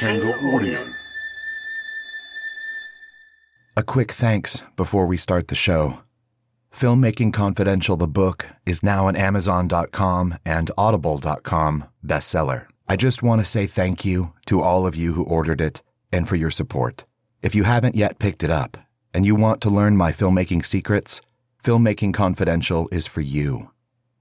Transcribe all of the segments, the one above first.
Audio. A quick thanks before we start the show. Filmmaking Confidential, the book, is now an Amazon.com and Audible.com bestseller. I just want to say thank you to all of you who ordered it and for your support. If you haven't yet picked it up and you want to learn my filmmaking secrets, Filmmaking Confidential is for you.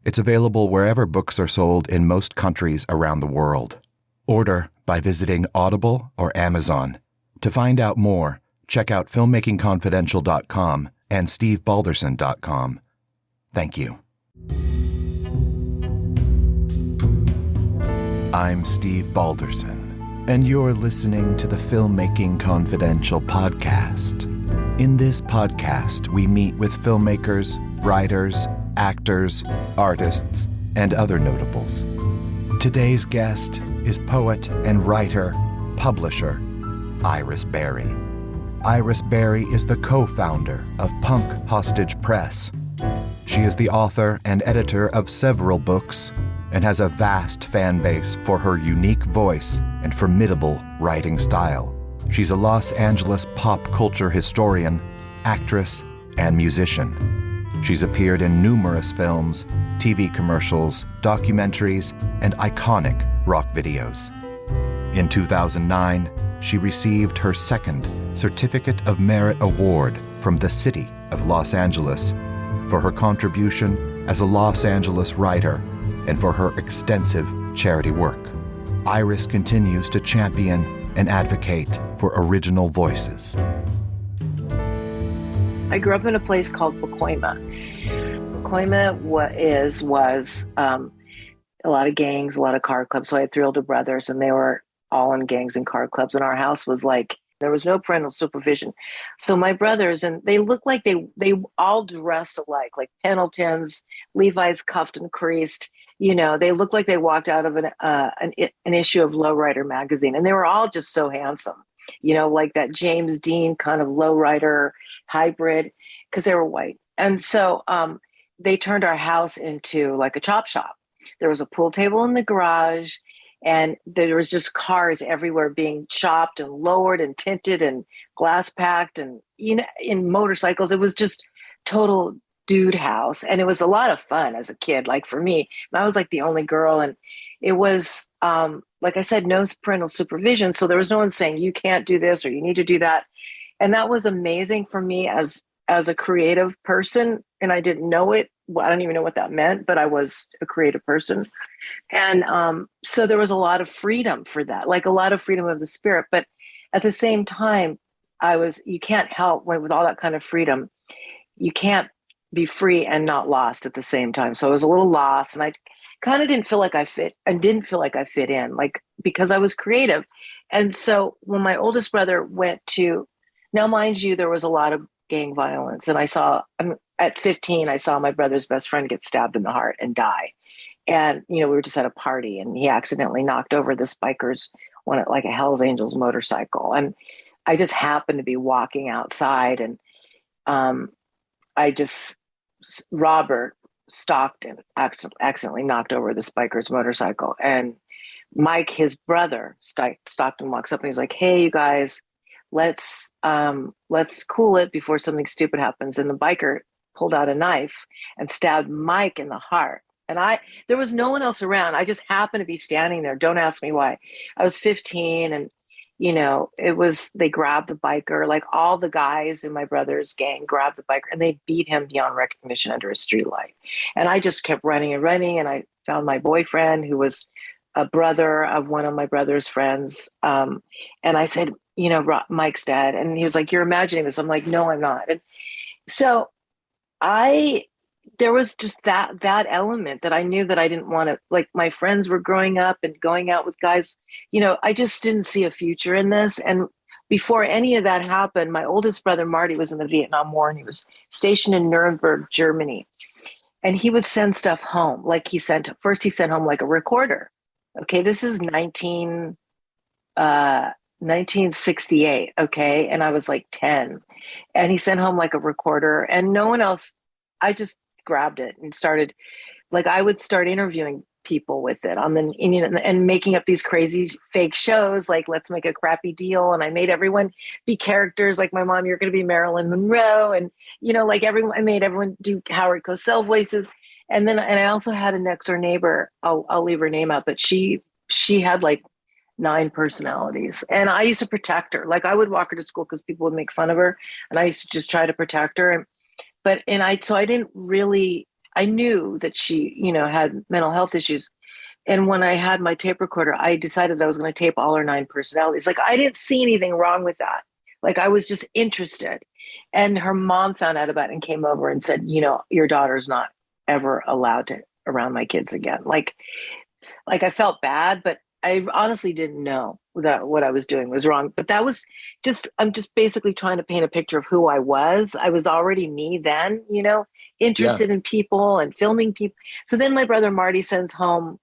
It's available wherever books are sold in most countries around the world. Order by visiting Audible or Amazon. To find out more, check out filmmakingconfidential.com and stevebalderson.com. Thank you. I'm Steve Balderson, and you're listening to the Filmmaking Confidential podcast. In this podcast, we meet with filmmakers, writers, actors, artists, and other notables. Today's guest is poet and writer, publisher, Iris Berry. Iris Berry is the co-founder of Punk Hostage Press. She is the author and editor of several books and has a vast fan base for her unique voice and formidable writing style. She's a Los Angeles pop culture historian, actress, and musician. She's appeared in numerous films, TV commercials, documentaries, and iconic rock videos. In 2009, she received her second Certificate of Merit Award from the City of Los Angeles for her contribution as a Los Angeles writer and for her extensive charity work. Iris continues to champion and advocate for original voices. I grew up in a place called Pacoima. Pacoima was a lot of gangs, a lot of car clubs. So I had three older brothers, and they were all in gangs and car clubs. And our house was like, there was no parental supervision. So my brothers, and they looked like they all dressed alike, like Pendletons, Levi's cuffed and creased. You know, they looked like they walked out of an issue of Lowrider magazine, and they were all just so handsome. You know, like that James Dean kind of lowrider hybrid, because they were white. And so they turned our house into like a chop shop. There was a pool table in the garage, and there was just cars everywhere being chopped and lowered and tinted and glass packed, and, you know, in motorcycles. It was just total dude house. And it was a lot of fun as a kid. Like for me, I was like the only girl, and it was, like I said, no parental supervision. So there was no one saying you can't do this or you need to do that. And that was amazing for me as a creative person. And I didn't know it. Well, I don't even know what that meant, but I was a creative person. And so there was a lot of freedom for that, like a lot of freedom of the spirit. But at the same time, you can't help with all that kind of freedom. You can't be free and not lost at the same time. So I was a little lost, and I kind of didn't feel like I fit in, like, because I was creative. And so when my oldest brother now mind you, there was a lot of gang violence. And at 15, I saw my brother's best friend get stabbed in the heart and die. And, you know, we were just at a party, and he accidentally knocked over this biker's like a Hell's Angels motorcycle. And I just happened to be walking outside, and Robert Stockton accidentally knocked over this biker's motorcycle. And Mike, his brother, Stockton, walks up and he's like, "Hey, you guys, let's cool it before something stupid happens." And the biker pulled out a knife and stabbed Mike in the heart. And there was no one else around. I just happened to be standing there. Don't ask me why. I was 15, and, you know, they grabbed the biker, like all the guys in my brother's gang grabbed the biker, and they beat him beyond recognition under a streetlight. And I just kept running and running. And I found my boyfriend, who was a brother of one of my brother's friends. And I said, you know, Mike's dead. And he was like, "You're imagining this." I'm like, "No, I'm not." And so there was just that element that I knew that I didn't want to, like, my friends were growing up and going out with guys, you know, I just didn't see a future in this. And before any of that happened, my oldest brother, Marty, was in the Vietnam War, and he was stationed in Nuremberg, Germany. And he would send stuff home. Like he sent home like a recorder. Okay. This is 1968. Okay. And I was like 10, and he sent home like a recorder, and no one else. I just grabbed it and started, like, I would start interviewing people with it and making up these crazy fake shows like Let's Make a Crappy Deal, and I made everyone be characters. Like my mom, you're going to be Marilyn Monroe, and like everyone, I made everyone do Howard Cosell voices. And I also had a next door neighbor, I'll leave her name out, but she had like 9 personalities, and I used to protect her. Like I would walk her to school because people would make fun of her, and I used to just try to protect her. So I didn't really, I knew that she, had mental health issues. And when I had my tape recorder, I decided I was going to tape all her 9 personalities. Like I didn't see anything wrong with that. Like I was just interested. And her mom found out about it and came over and said, your daughter's not ever allowed to around my kids again. Like I felt bad, but I honestly didn't know that what I was doing was wrong. But that was I'm just basically trying to paint a picture of who I was. I was already me then, interested in people and filming people. So then my brother Marty sends home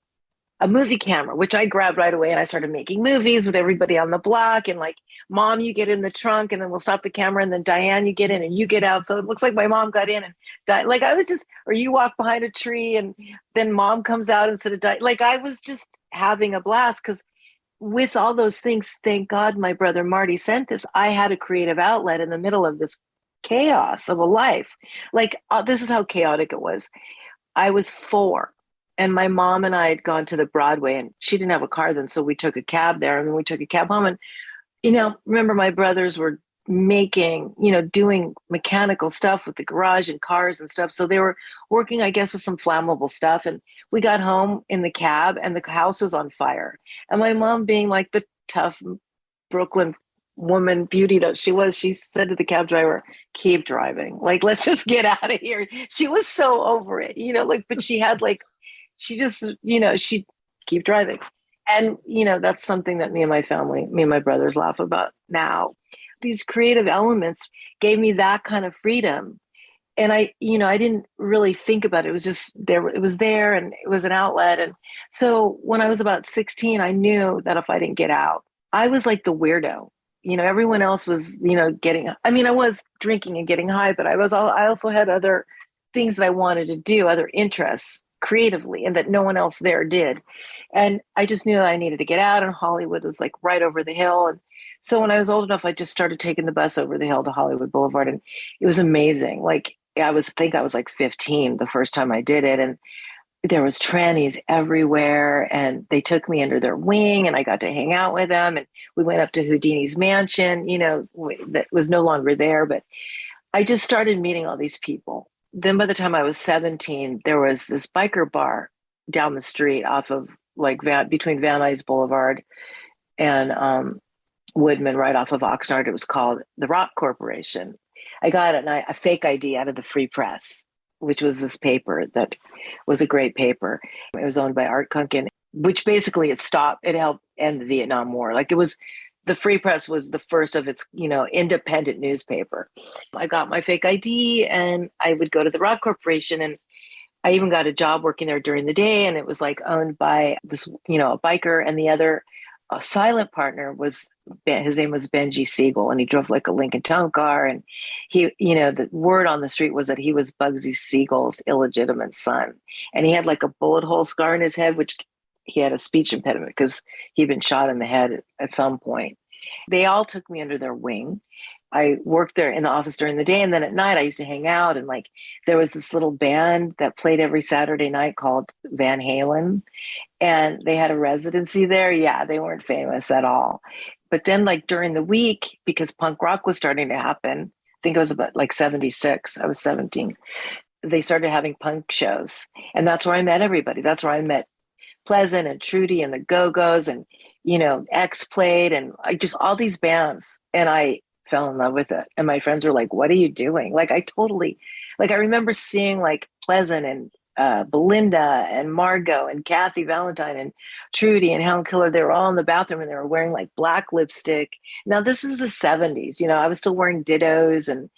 a movie camera, which I grabbed right away, and I started making movies with everybody on the block. And like, Mom, you get in the trunk, and then we'll stop the camera, and then Diane, you get in and you get out. So it looks like my mom got in and died. Like I was just, or you walk behind a tree, and then Mom comes out instead of dying. Like I was just having a blast, because with all those things, thank God my brother Marty sent this. I had a creative outlet in the middle of this chaos of a life. Like this is how chaotic it was. I was 4. And my mom and I had gone to the Broadway, and she didn't have a car then. So we took a cab there, and then we took a cab home. And, remember my brothers were making, doing mechanical stuff with the garage and cars and stuff. So they were working, I guess, with some flammable stuff. And we got home in the cab, and the house was on fire. And my mom, being like the tough Brooklyn woman beauty that she was, she said to the cab driver, keep driving. Like, let's just get out of here. She was so over it, but she had she just, she'd keep driving. And, that's something that me and my brothers laugh about now. These creative elements gave me that kind of freedom. And I didn't really think about it. It was just there. It was there, and it was an outlet. And so when I was about 16, I knew that if I didn't get out, I was like the weirdo. Everyone else was, I was drinking and getting high, but I also had other things that I wanted to do, other interests creatively, and that no one else there did. And I just knew that I needed to get out, and Hollywood was like right over the hill. And so when I was old enough, I just started taking the bus over the hill to Hollywood Boulevard, and it was amazing. Like I think I was like 15 the first time I did it, and there was trannies everywhere, and they took me under their wing, and I got to hang out with them. And we went up to Houdini's mansion, that was no longer there, but I just started meeting all these people. Then by the time I was 17, there was this biker bar down the street off of between Van Nuys Boulevard and Woodman, right off of Oxnard. It was called the Rock Corporation. I got a fake ID out of the Free Press, which was this paper that was a great paper. It was owned by Art Kunkin, which basically it helped end the Vietnam War. The Free Press was the first of its, independent newspaper. I got my fake ID, and I would go to the Rock Corporation, and I even got a job working there during the day. And it was owned by this, a biker, and the other silent partner his name was Benji Siegel, and he drove a Lincoln Town Car. And he, the word on the street was that he was Bugsy Siegel's illegitimate son. And he had a bullet hole scar in his head, which he had a speech impediment because he'd been shot in the head at some point. They all took me under their wing. I worked there in the office during the day, and then at night I used to hang out, and there was this little band that played every Saturday night called Van Halen, and they had a residency there. Yeah, they weren't famous at all. But then during the week, because punk rock was starting to happen, I think it was about 76, I was 17, they started having punk shows, and that's where I met everybody. That's where I met Pleasant and Trudy and the Go-Go's, and X played, and just all these bands, and I fell in love with it. And my friends were like, what are you doing? I remember seeing Pleasant and Belinda and Margot and Kathy Valentine and Trudy and Helen Keller. They were all in the bathroom, and they were wearing black lipstick. Now this is the 70s, I was still wearing dittos and,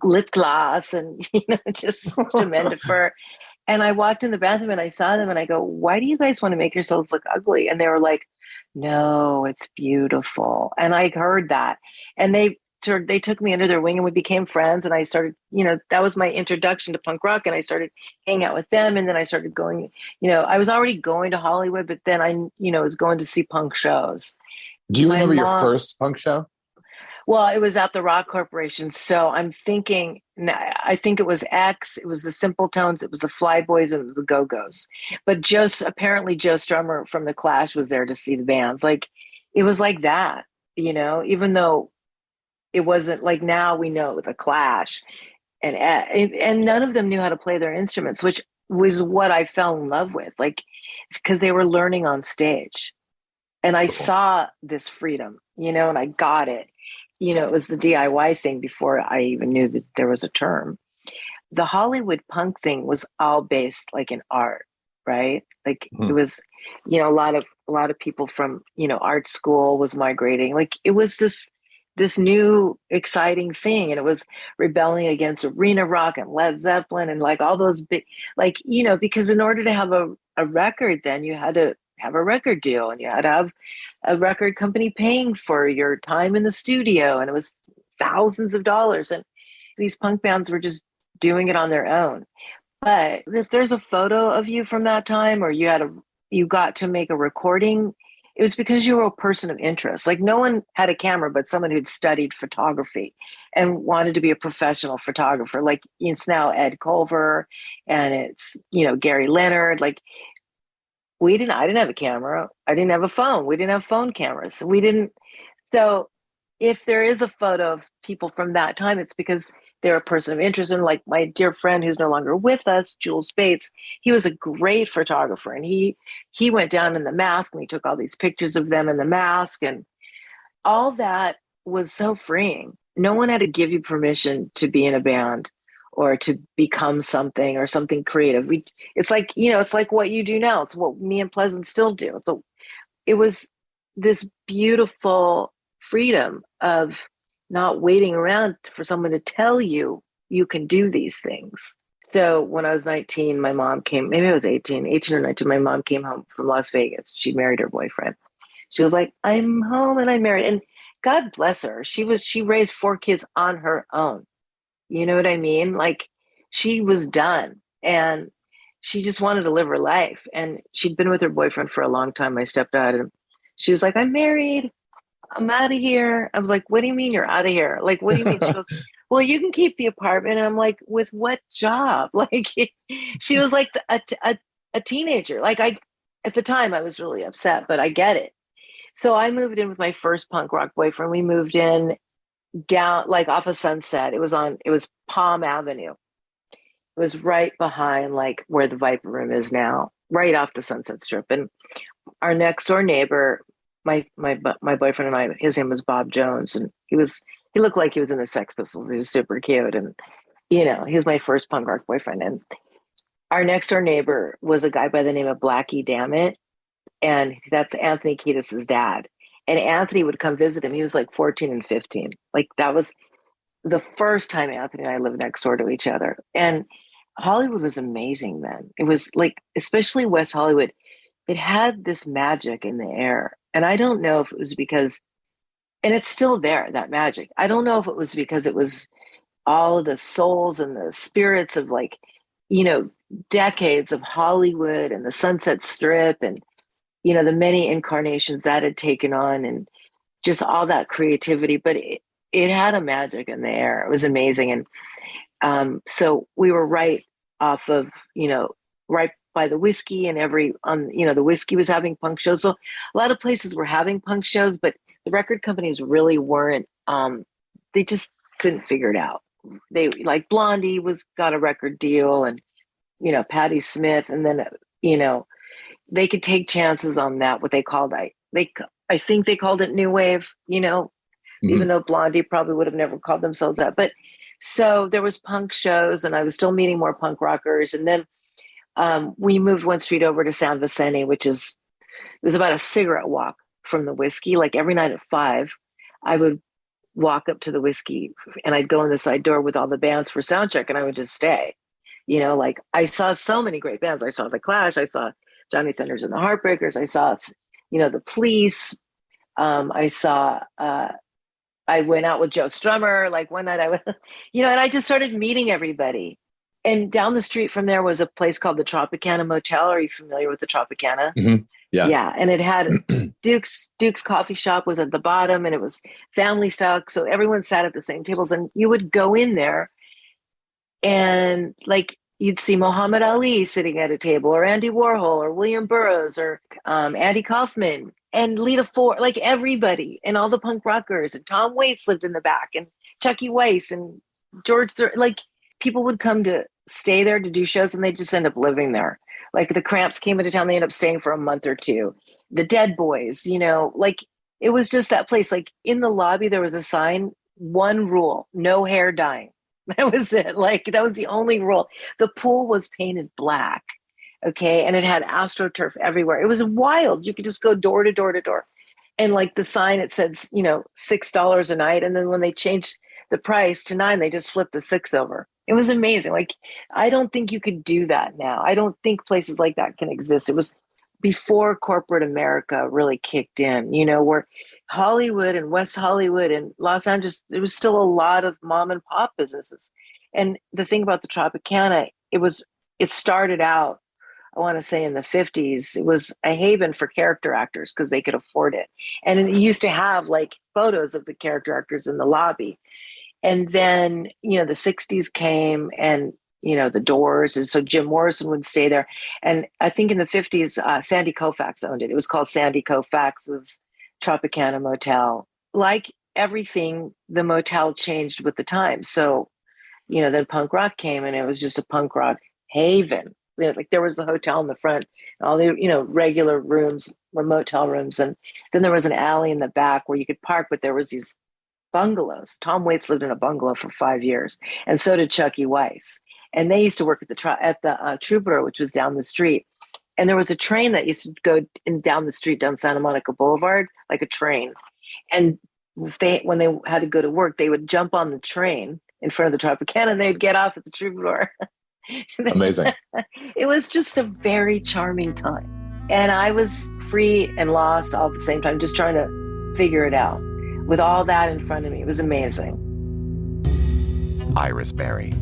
lip gloss and, just demented fur. And I walked in the bathroom, and I saw them, and I go, why do you guys want to make yourselves look ugly? And they were like, no, it's beautiful. And I heard that. And they they took me under their wing and we became friends. And I started, that was my introduction to punk rock. And I started hanging out with them. And then I started going, I was already going to Hollywood, but then I, was going to see punk shows. Do you remember your first punk show? Well, it was at the Rock Corporation. So I'm thinking, I think it was X, it was the Simple Tones, it was the Flyboys, and it was the Go-Go's. But apparently Joe Strummer from The Clash was there to see the bands. Like, it was like that, even though it wasn't like now we know The Clash. And none of them knew how to play their instruments, which was what I fell in love with, like, because they were learning on stage. And I saw this freedom, and I got it. It was the DIY thing before I even knew that there was a term. The Hollywood punk thing was all based like in art, right? Like it was, a lot of people from, art school was migrating. Like it was this new exciting thing. And it was rebelling against arena rock and Led Zeppelin and like all those big, like, because in order to have a record, then you had to have a record deal and you had to have a record company paying for your time in the studio. And it was thousands of dollars. And these punk bands were just doing it on their own. But if there's a photo of you from that time, or you got to make a recording, it was because you were a person of interest. Like no one had a camera, but someone who'd studied photography and wanted to be a professional photographer. Like it's now Ed Culver and it's, Gary Leonard. Like I didn't have a camera. I didn't have a phone. We didn't have phone cameras. So if there is a photo of people from that time, it's because they're a person of interest. And like my dear friend who's no longer with us, Jules Bates, he was a great photographer. And he went down in the mask and he took all these pictures of them in the mask. And all that was so freeing. No one had to give you permission to be in a band or to become something or something creative. It's like what you do now. It's what me and Pleasant still do. So it was this beautiful freedom of not waiting around for someone to tell you you can do these things. So when I was 19, my mom came, maybe I was 18 or 19, my mom came home from Las Vegas. She married her boyfriend. She was like, I'm home and I'm married. And God bless her. She raised 4 kids on her own. You know what I mean? Like she was done and she just wanted to live her life. And she'd been with her boyfriend for a long time, my stepdad. And she was like, I'm married. I'm out of here. I was like, what do you mean you're out of here? Like, what do you mean? She goes, well, you can keep the apartment. And I'm like, with what job? Like she was like a teenager. Like at the time I was really upset, but I get it. So I moved in with my first punk rock boyfriend. We moved in down like off of Sunset. It was Palm Avenue. It was right behind like where the Viper Room is now, right off the Sunset Strip. And our next door neighbor, my boyfriend and I, his name was Bob Jones, and he looked like he was in the Sex Pistols. He was super cute, and he was my first punk rock boyfriend. And our next door neighbor was a guy by the name of Blackie Dammit, and that's Anthony Kiedis's dad. And Anthony would come visit him. He was like 14 and 15. Like that was the first time Anthony and I lived next door to each other. And Hollywood was amazing then. It was like, especially West Hollywood, it had this magic in the air. And I don't know if it was because, and it's still there, that magic. I don't know if it was because it was all of the souls and the spirits of like, decades of Hollywood and the Sunset Strip and, the many incarnations that had taken on and just all that creativity, but it had a magic in the air. It was amazing. And so we were right off of, right by the whiskey and the whiskey was having punk shows. So a lot of places were having punk shows, but the record companies really weren't, they just couldn't figure it out. They like Blondie got a record deal and, Patti Smith. And then, they could take chances on that, what they called, I think they called it new wave, even though Blondie probably would have never called themselves that. But so there was punk shows and I was still meeting more punk rockers. And then we moved one street over to San Vicente, it was about a cigarette walk from the whiskey. Like every night at 5, I would walk up to the whiskey and I'd go in the side door with all the bands for sound check and I would just stay. Like I saw so many great bands. I saw The Clash, I saw Johnny Thunders and the Heartbreakers, I saw, the Police, I saw I went out with Joe Strummer. Like one night I went, and I just started meeting everybody. And down the street from there was a place called the Tropicana Motel. Are you familiar with the Tropicana? Mm-hmm. Yeah. Yeah. And it had Duke's coffee shop was at the bottom, and it was family style. So everyone sat at the same tables, and you would go in there and like you'd see Muhammad Ali sitting at a table, or Andy Warhol, or William Burroughs, or Andy Kaufman, and Lita Ford, like everybody, and all the punk rockers. And Tom Waits lived in the back, and Chucky Weiss, and like people would come to stay there to do shows, and they just end up living there. Like the Cramps came into town, they ended up staying for a month or two. The Dead Boys, like it was just that place. Like in the lobby, there was a sign, one rule, no hair dyeing. That was it. Like that was the only rule. The pool was painted black. Okay. And it had AstroTurf everywhere. It was wild. You could just go door to door to door. And like the sign, it said, $6 a night. And then when they changed the price to $9, they just flipped the 6 over. It was amazing. Like, I don't think you could do that now. I don't think places like that can exist. It was before corporate America really kicked in, where Hollywood and West Hollywood and Los Angeles, there was still a lot of mom and pop businesses. And the thing about the Tropicana, it started out, I want to say in the 50s, it was a haven for character actors because they could afford it. And it used to have like photos of the character actors in the lobby. And then, the 60s came and, the Doors. And so Jim Morrison would stay there. And I think in the 50s, Sandy Koufax owned it. It was called Sandy Koufax. It was Tropicana Motel. Like everything, the motel changed with the times. So, then punk rock came, and it was just a punk rock haven. Like there was the hotel in the front, all the, regular rooms were motel rooms. And then there was an alley in the back where you could park, but there was these bungalows. Tom Waits lived in a bungalow for 5 years, and so did Chucky Weiss. And they used to work at the Troubadour, which was down the street. And there was a train that used to go down the street, down Santa Monica Boulevard, like a train. And when they had to go to work, they would jump on the train in front of the Tropicana, and they'd get off at the Troubadour. Amazing. It was just a very charming time. And I was free and lost all at the same time, just trying to figure it out. With all that in front of me, it was amazing. Iris Berry.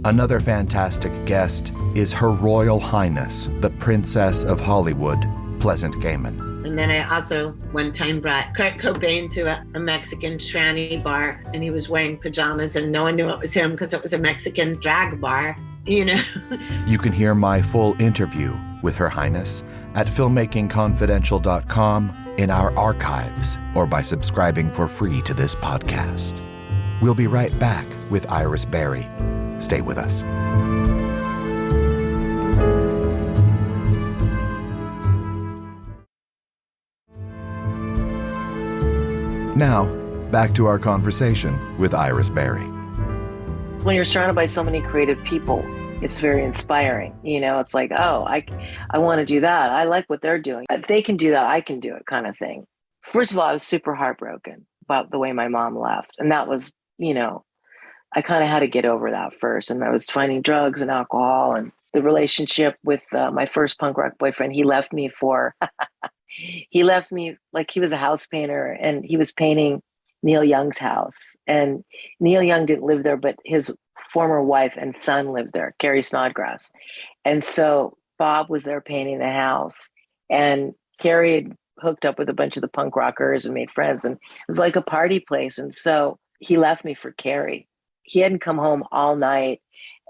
Another fantastic guest is Her Royal Highness, the Princess of Hollywood, Pleasant Gehman. And then I also one time brought Kurt Cobain to a Mexican tranny bar, and he was wearing pajamas, and no one knew it was him because it was a Mexican drag bar, You can hear my full interview with Her Highness at filmmakingconfidential.com, in our archives, or by subscribing for free to this podcast. We'll be right back with Iris Berry. Stay with us. Now, back to our conversation with Iris Berry. When you're surrounded by so many creative people, it's very inspiring. It's like, oh, I want to do that. I like what they're doing. If they can do that, I can do it, kind of thing. First of all, I was super heartbroken about the way my mom left. And that was, I kind of had to get over that first. And I was finding drugs and alcohol, and the relationship with my first punk rock boyfriend. He left me like he was a house painter, and he was painting Neil Young's house. And Neil Young didn't live there, but his former wife and son lived there, Carrie Snodgrass. And so Bob was there painting the house, and Carrie had hooked up with a bunch of the punk rockers and made friends, and it was like a party place. And so he left me for Carrie. He hadn't come home all night,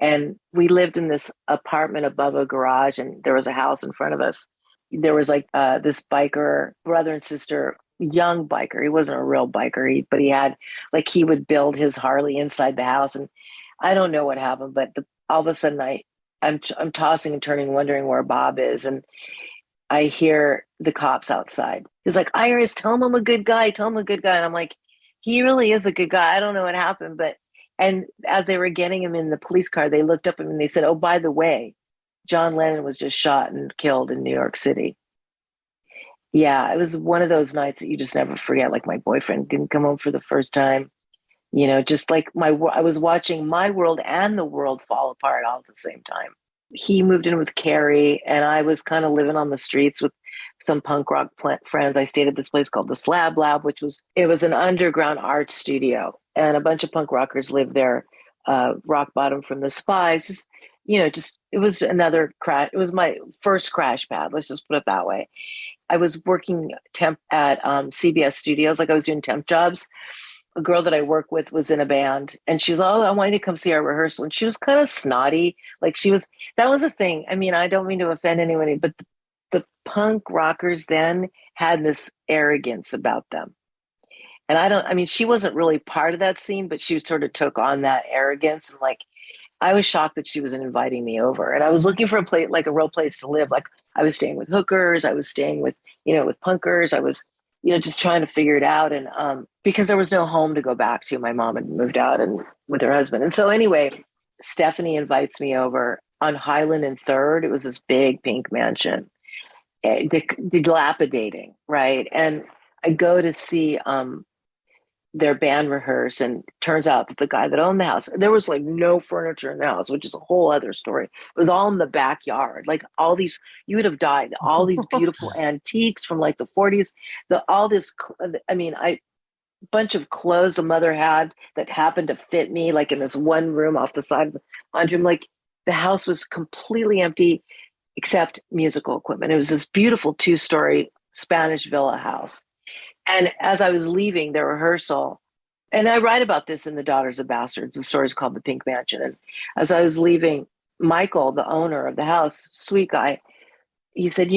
and we lived in this apartment above a garage, and there was a house in front of us. There was like this biker, brother and sister, young biker. He wasn't a real biker, but he had, like, he would build his Harley inside the house. And I don't know what happened, but all of a sudden I'm tossing and turning, wondering where Bob is. And I hear the cops outside. He's like, Iris, tell him I'm a good guy. Tell him I'm a good guy. And I'm like, he really is a good guy. I don't know what happened. And as they were getting him in the police car, they looked up at him and they said, oh, by the way, John Lennon was just shot and killed in New York City. Yeah, it was one of those nights that you just never forget. Like, my boyfriend didn't come home for the first time. Just like I was watching my world and the world fall apart all at the same time. He moved in with Carrie, and I was kind of living on the streets with some punk rock friends. I stayed at this place called the Slab Lab, it was an underground art studio, and a bunch of punk rockers lived there. Rock Bottom from the Spies, it was another crash. It was my first crash pad. Let's just put it that way. I was working temp at CBS Studios, like I was doing temp jobs. A girl that I work with was in a band, and she's, oh, I want you to come see our rehearsal. And she was kind of snotty. That was a thing. I mean, I don't mean to offend anyone, but the punk rockers then had this arrogance about them. And she wasn't really part of that scene, but she sort of took on that arrogance. And I was shocked that she wasn't inviting me over. And I was looking for a place, like a real place to live. Like I was staying with hookers. I was staying with punkers. I was, just trying to figure it out. And because there was no home to go back to, my mom had moved out and with her husband. And so anyway, Stephanie invites me over on Highland and Third. It was this big pink mansion, dilapidating, right? And I go to see their band rehearse, and turns out that the guy that owned the house, there was no furniture in the house, which is a whole other story. It was all in the backyard, all these, you would have died, all these beautiful antiques from the 40s, bunch of clothes the mother had that happened to fit me, in this one room off the side of the laundry room. The house was completely empty except musical equipment. It was this beautiful 2-story Spanish villa house. And as I was leaving the rehearsal, and I write about this in The Daughters of Bastards, the story is called The Pink Mansion. And as I was leaving, Michael, the owner of the house, sweet guy, he said, if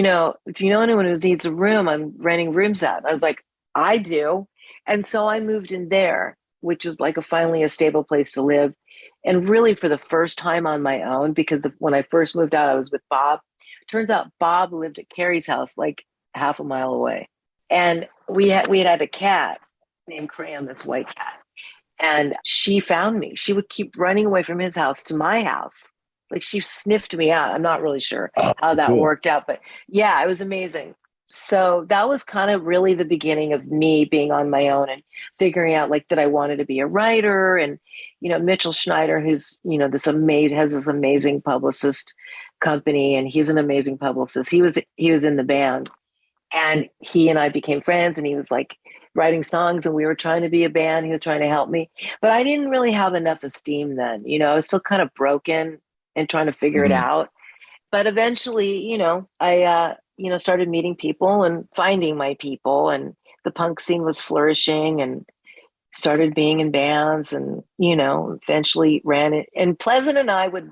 you know anyone who needs a room, I'm renting rooms out. I was like, I do. And so I moved in there, which was finally a stable place to live. And really for the first time on my own, because when I first moved out, I was with Bob. Turns out Bob lived at Carrie's house, half a mile away. And we had a cat named Crayon, this white cat. And she found me. She would keep running away from his house to my house. She sniffed me out. I'm not really sure how that worked out, but yeah, it was amazing. So that was kind of really the beginning of me being on my own and figuring out that I wanted to be a writer. And, Mitchell Schneider, who's, has this amazing publicist company, and he's an amazing publicist. He was in the band. And he and I became friends, and he was writing songs, and we were trying to be a band. He was trying to help me, but I didn't really have enough esteem then. I was still kind of broken and trying to figure it out. But eventually, I, started meeting people and finding my people, and the punk scene was flourishing, and started being in bands, and, eventually ran it. And Pleasant and I would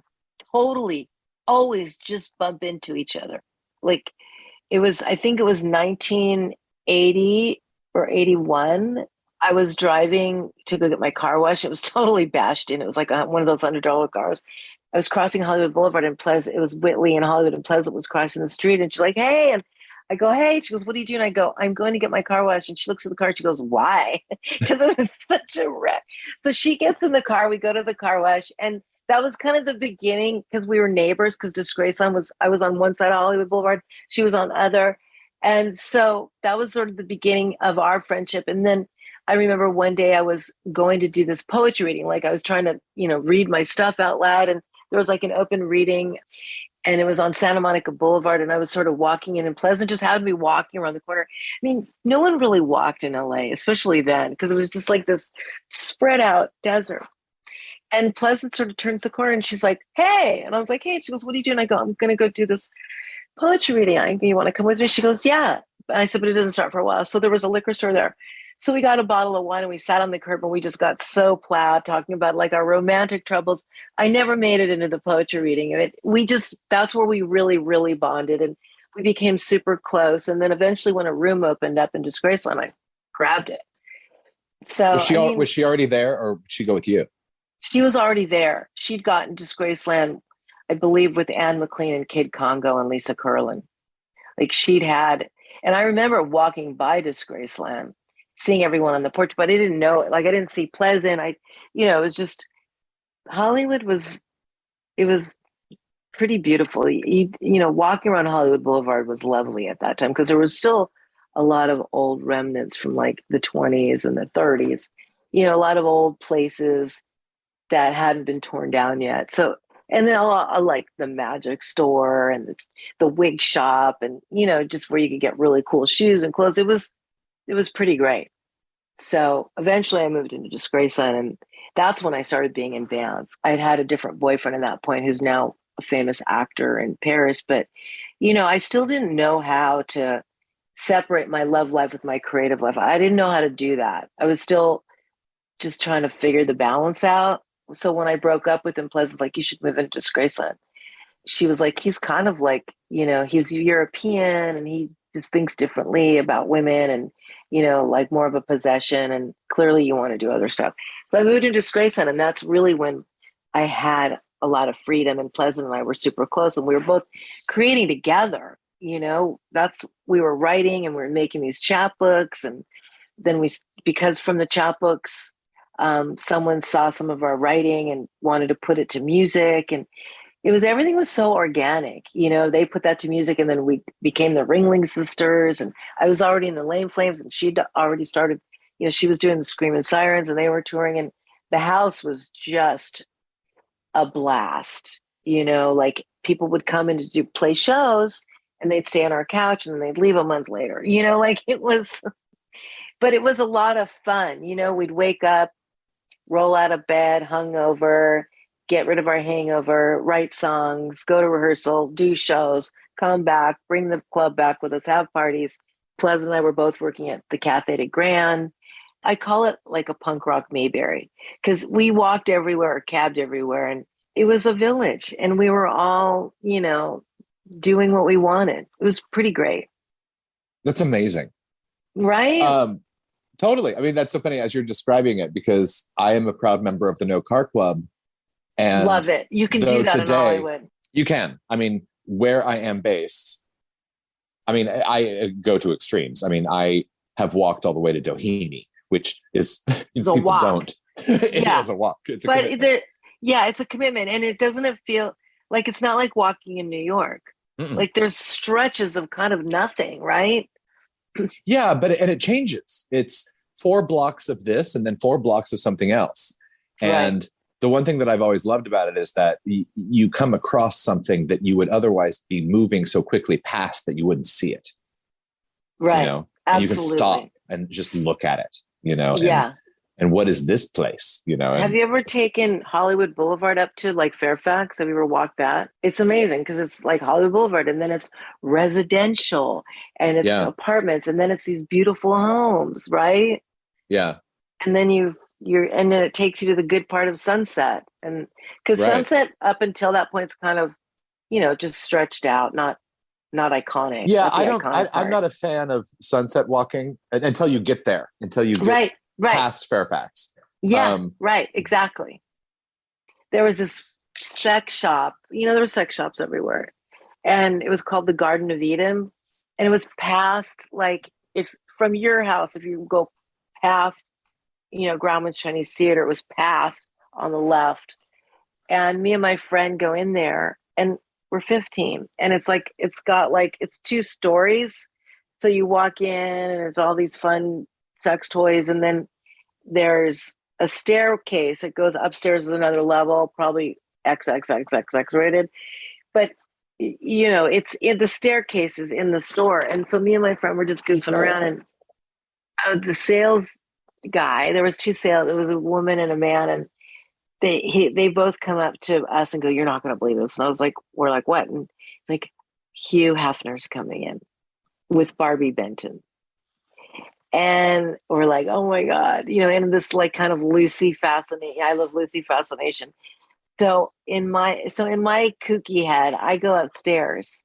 totally always just bump into each other. I think it was 1980 or 81. I was driving to go get my car washed. It was totally bashed in. It was one of those $100 cars. I was crossing Hollywood Boulevard in Pleasant. It was Whitley and Hollywood, and Pleasant was crossing the street. And she's like, hey. And I go, hey. She goes, what are you doing? I go, I'm going to get my car washed. And she looks at the car. She goes, why? Because it was such a wreck. So she gets in the car. We go to the car wash. And that was kind of the beginning, because we were neighbors, because Disgraceland I was on one side of Hollywood Boulevard. She was on the other. And so that was sort of the beginning of our friendship. And then I remember one day I was going to do this poetry reading. I was trying to, read my stuff out loud. And there was an open reading, and it was on Santa Monica Boulevard. And I was sort of walking in, and Pleasant just had me walking around the corner. I mean, no one really walked in LA, especially then, because it was just this spread out desert. And Pleasant sort of turns the corner, and she's like, hey. And I was like, hey. She goes, what are you doing? I go, I'm going to go do this poetry reading. You want to come with me? She goes, yeah. And I said, but it doesn't start for a while. So there was a liquor store there. So we got a bottle of wine, and we sat on the curb, and we just got so plowed talking about our romantic troubles. I never made it into the poetry reading. That's where we really, really bonded, and we became super close. And then eventually when a room opened up in Disgraceland, I grabbed it. So was she already there, or did she go with you? She was already there. She'd gotten Disgraceland, I believe, with Anne McLean and Kid Congo and Lisa Curlin. And I remember walking by Disgraceland, seeing everyone on the porch, but I didn't know, I didn't see Pleasant. It was just, Hollywood it was pretty beautiful. Walking around Hollywood Boulevard was lovely at that time, because there was still a lot of old remnants from the 20s and the 30s, a lot of old places that hadn't been torn down yet. So And then I like the magic store and the wig shop and, just where you could get really cool shoes and clothes. It was pretty great. So eventually I moved into Disgraceland, and that's when I started being in bands. I had a different boyfriend at that point who's now a famous actor in Paris, but I still didn't know how to separate my love life with my creative life. I didn't know how to do that. I was still just trying to figure the balance out. So when I broke up with him, Pleasant's like, you should move into Disgraceland. She was like, he's kind of like, he's European and he just thinks differently about women and, like more of a possession. And clearly you want to do other stuff. So I moved into Disgraceland, and that's really when I had a lot of freedom, and Pleasant and I were super close, and we were both creating together. We were writing and we were making these chapbooks. And then because from the chapbooks, someone saw some of our writing and wanted to put it to music, and everything was so organic. They put that to music, and then we became the Ringling Sisters, and I was already in the Lame Flames, and she'd already started, she was doing the Screaming Sirens, and they were touring, and the house was just a blast. Like people would come in to play shows, and they'd stay on our couch, and then they'd leave a month later, like it was, but it was a lot of fun. We'd wake up, roll out of bed, hungover, get rid of our hangover, write songs, go to rehearsal, do shows, come back, bring the club back with us, have parties. Pleasant and I were both working at the Cafe de Grand. I call it like a punk rock Mayberry, because we walked everywhere or cabbed everywhere, and it was a village, and we were all, doing what we wanted. It was pretty great. That's amazing. Right? Totally. I mean, that's so funny as you're describing it, because I am a proud member of the No Car Club. And love it. You can do that in Hollywood. You can. I mean, where I am based, I go to extremes. I have walked all the way to Doheny, which is people walk. don't. It is a walk. It's a commitment. It's a commitment, and it doesn't feel like, it's not like walking in New York. Mm-mm. Like there's stretches of kind of nothing, right? Yeah, but it changes. It's 4 blocks of this and then 4 blocks of something else. And the one thing that I've always loved about it is that you come across something that you would otherwise be moving so quickly past that you wouldn't see it. Right. And absolutely. you can stop and just look at it, Yeah. And what is this place, Have you ever taken Hollywood Boulevard up to like Fairfax? Have you ever walked that? It's amazing, because it's like Hollywood Boulevard, and then it's residential, and it's apartments, and then it's these beautiful homes, right? Yeah. And then and then it takes you to the good part of Sunset, and because Sunset up until that point is kind of, just stretched out, not iconic. Yeah, I'm not a fan of Sunset walking until you get there, until you get past Fairfax. Yeah, right, exactly. There was this sex shop. There were sex shops everywhere, and it was called the Garden of Eden, and it was past, like, if from your house, if you go past, Grauman's Chinese Theater, it was past on the left, and me and my friend go in there, and we're 15, and it's got it's 2 stories, so you walk in, and there's all these fun sex toys, and then there's a staircase that goes upstairs to another level, probably XXXXX rated, but it's in the staircases in the store. And so me and my friend were just goofing around, and the sales guy, there was 2 sales, it was a woman and a man, and they both come up to us and go, "You're not going to believe this." And I was like, "We're like, what?" And like, Hugh Hefner's coming in with Barbie Benton. And we're like, "Oh my God," and this like kind of Lucy fascination. I love Lucy fascination. So in my kooky head, I go upstairs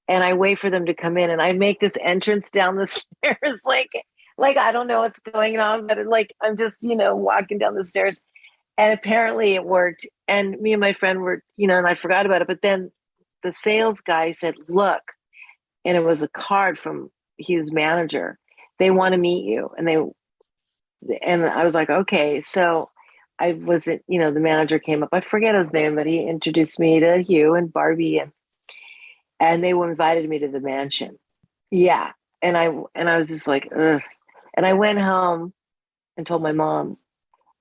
and I wait for them to come in, and I make this entrance down the stairs, like I don't know what's going on, but I'm just, walking down the stairs, and apparently it worked. And me and my friend were, and I forgot about it. But then the sales guy said, "Look," and it was a card from his manager. "They want to meet you." And I was like, okay. So I wasn't, the manager came up, I forget his name, but he introduced me to Hugh and Barbie, and they invited me to the mansion. Yeah. And I was just like, ugh. And I went home and told my mom,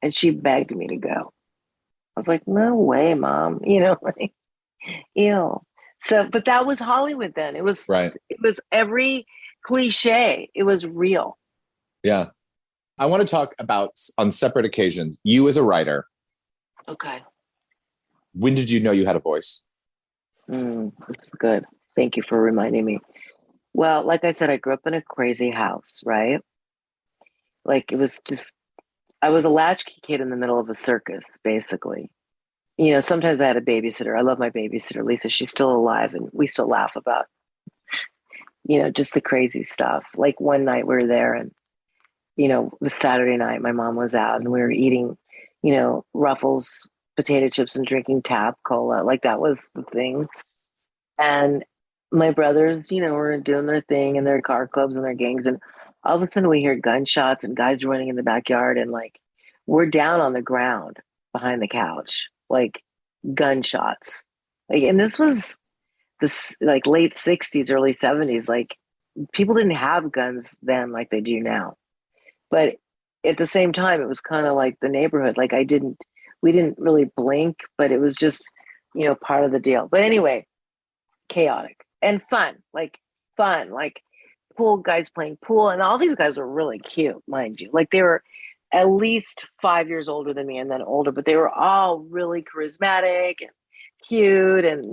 and she begged me to go. I was like, no way, Mom. Like, ew. So, but that was Hollywood then. Right. It was every cliche. It was real. Yeah. I want to talk about, on separate occasions, you as a writer. Okay. When did you know you had a voice? This is good. Thank you for reminding me. Well, like I said, I grew up in a crazy house, right? Like it was just, I was a latchkey kid in the middle of a circus, basically. Sometimes I had a babysitter. I love my babysitter, Lisa. She's still alive, and we still laugh about, just the crazy stuff. Like one night we were there, and, the Saturday night, my mom was out and we were eating, Ruffles, potato chips, and drinking Tab Cola. Like that was the thing. And my brothers, were doing their thing in their car clubs and their gangs. And all of a sudden we hear gunshots and guys running in the backyard. And like, we're down on the ground behind the couch, like gunshots. Like, and this was this like late 60s, early 70s. Like people didn't have guns then like they do now. But at the same time, it was kind of like the neighborhood. Like we didn't really blink, but it was just, part of the deal. But anyway, chaotic and fun, like pool guys playing pool. And all these guys were really cute, mind you. Like they were at least 5 years older than me and then older, but they were all really charismatic and cute and,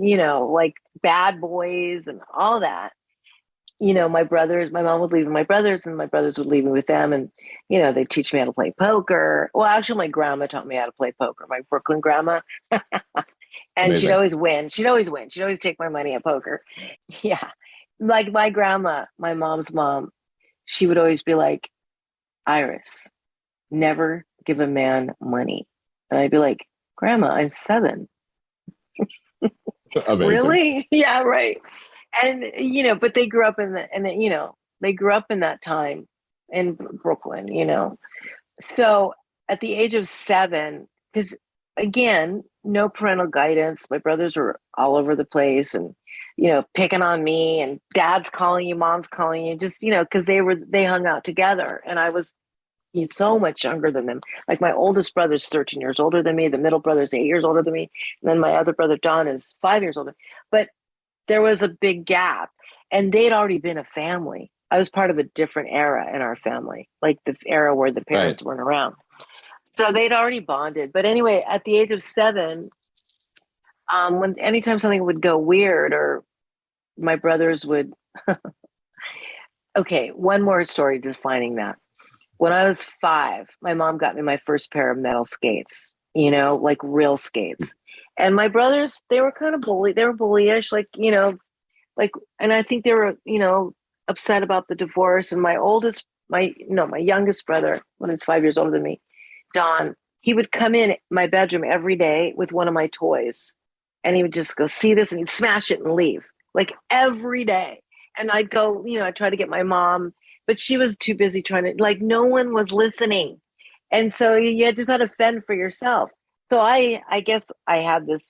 like bad boys and all that. My mom would leave with my brothers and my brothers would leave me with them. And, they'd teach me how to play poker. Well, actually, my grandma taught me how to play poker, my Brooklyn grandma. And Amazing. She'd always win. She'd always take my money at poker. Yeah. Like my grandma, my mom's mom, she would always be like, Iris, never give a man money. And I'd be like, Grandma, I'm 7. Amazing. Really? Yeah, right. And, but they grew up they grew up in that time in Brooklyn, So at the age of 7, because again, no parental guidance. My brothers were all over the place and, picking on me, and dad's calling you, mom's calling you, just, because they hung out together. And I was so much younger than them. Like my oldest brother's 13 years older than me. The middle brother's 8 years older than me. And then my other brother, Don, is 5 years older. But there was a big gap, and they'd already been a family. I was part of a different era in our family, like the era where the parents weren't around. So they'd already bonded. But anyway, at the age of 7, when anytime something would go weird or my brothers would, okay, one more story defining that. When I was 5, my mom got me my first pair of metal skates, like real skates. And my brothers, they were kind of they were bullyish, and I think they were, upset about the divorce. And my youngest brother, when he was 5 years older than me, Don, he would come in my bedroom every day with one of my toys, and he would just go, see this, and he'd smash it and leave, like every day. And I'd go, I'd try to get my mom, but she was too busy trying to, like, no one was listening. And so you just had to fend for yourself. So I guess I had this,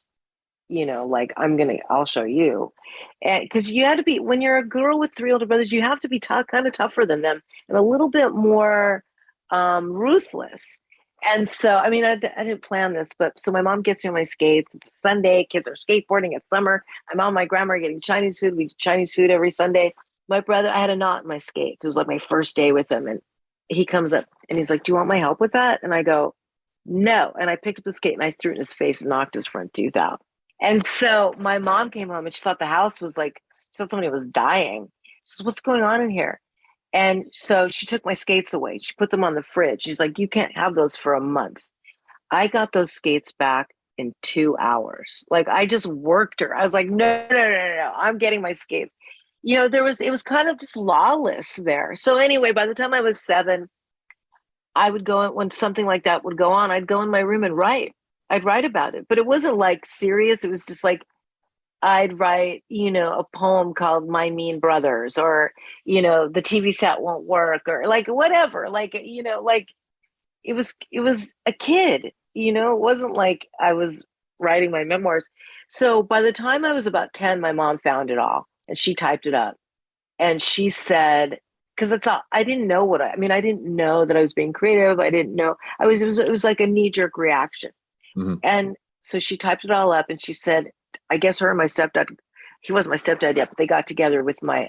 like, I'll show you. And because you had to be, when you're a girl with 3 older brothers, you have to be kind of tougher than them and a little bit more ruthless. And so, I mean, I didn't plan this, but so my mom gets me my skates. It's Sunday, kids are skateboarding. It's summer. My mom and my grandma are getting Chinese food. We eat Chinese food every Sunday. My brother, I had a knot in my skate. It was like my first day with him. And he comes up and he's like, do you want my help with that? And I go, no. And I picked up the skate and I threw it in his face and knocked his front tooth out. And so my mom came home and she thought the house was like, she thought somebody was dying. She said, what's going on in here? And so she took my skates away. She put them on the fridge. She's like, you can't have those for a month. I got those skates back in 2 hours. Like, I just worked her. I was like, no, I'm getting my skates. It was kind of just lawless there. So anyway, by the time I was 7, I would go, when something like that would go on, I'd go in my room and write. I'd write about it, but it wasn't like serious. It was just like, I'd write, a poem called My Mean Brothers, or, the TV set won't work, or like whatever, like, like it was a kid, it wasn't like I was writing my memoirs. So by the time I was about 10, my mom found it all and she typed it up and she said, because I didn't know I didn't know that I was being creative. I didn't know it was like a knee-jerk reaction. Mm-hmm. And so she typed it all up and she said, I guess her and my stepdad, he wasn't my stepdad yet, but they got together with my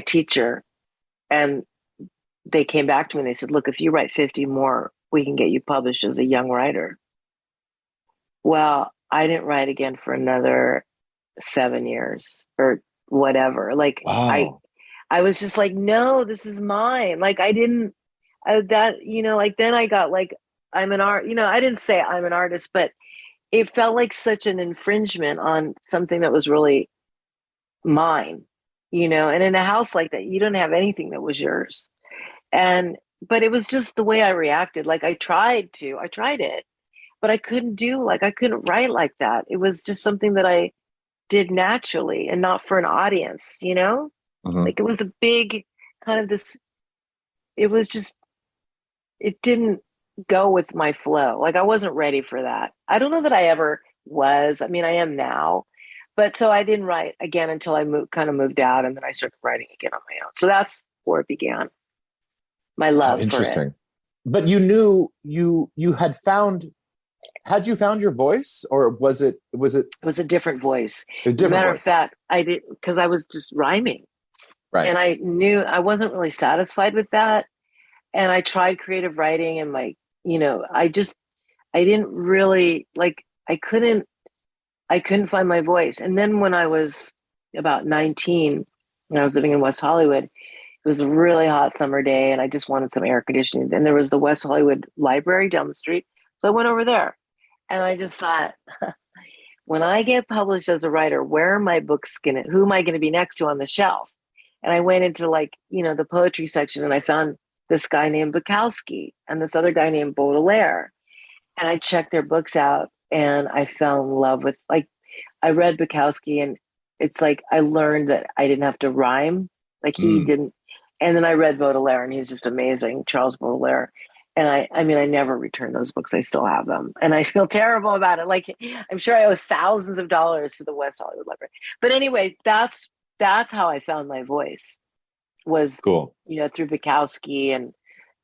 teacher, and they came back to me and they said, look, if you write 50 more, we can get you published as a young writer. Well, I didn't write again for another 7 years or whatever. Like, wow. I was just like, no, this is mine. Like, I didn't, that, you know, like then I got like, I'm an art, you know, I didn't say I'm an artist, but it felt like such an infringement on something that was really mine, you know, and in a house like that, you don't have anything that was yours. But it was just the way I reacted. Like I tried it, but I couldn't write like that. It was just something that I did naturally and not for an audience, you know? Mm-hmm. Like it was a big kind of this, it was just, it didn't go with my flow. Like I wasn't ready for that. I don't know that I ever was. I mean, I am now, but so I didn't write again until I moved out, and then I started writing again on my own. So that's where it began. My love interesting. for it. But you knew you had you found your voice, or was it It was a different voice. a different Matter voice? of fact, I did, because I was just rhyming. Right. And I knew I wasn't really satisfied with that. And I tried creative writing, and I didn't really I couldn't find my voice. And then when I was about 19, when I was living in West Hollywood, it was a really hot summer day and I just wanted some air conditioning. And there was the West Hollywood Library down the street. So I went over there and I just thought, when I get published as a writer, where are my books who am I going to be next to on the shelf? And I went into the poetry section, and I found this guy named Bukowski and this other guy named Baudelaire. And I checked their books out and I fell in love with, I read Bukowski, and it's like I learned that I didn't have to rhyme like he didn't. And then I read Baudelaire, and he's just amazing, Charles Baudelaire. And I mean, I never returned those books. I still have them. And I feel terrible about it. Like, I'm sure I owe thousands of dollars to the West Hollywood Library. But anyway, that's how I found my voice, was, cool. Through Bukowski and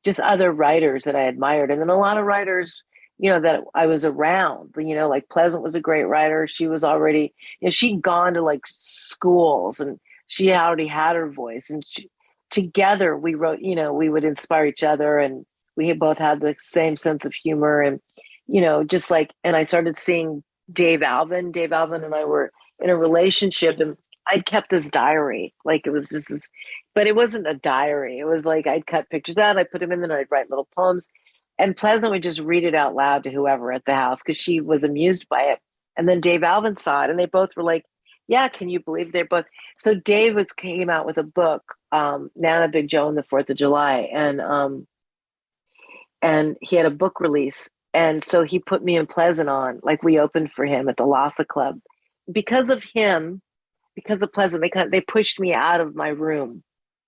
just other writers that I admired. And then a lot of writers, that I was around, like Pleasant was a great writer. She was already, she'd gone to schools, and she already had her voice. And together we wrote, we would inspire each other, and we both had the same sense of humor. And, and I started seeing Dave Alvin and I were in a relationship, and I'd kept this diary. It was just this, but it wasn't a diary. It was I'd cut pictures out, I'd put them in, and I'd write little poems. And Pleasant would just read it out loud to whoever at the house, because she was amused by it. And then Dave Alvin saw it, and they both were like, yeah, can you believe they're both. So Dave came out with a book, Nana Big Joe and the 4th of July. And he had a book release. And so he put me and Pleasant on, we opened for him at the Lafayette Club. Because of him, because of Pleasant, they pushed me out of my room,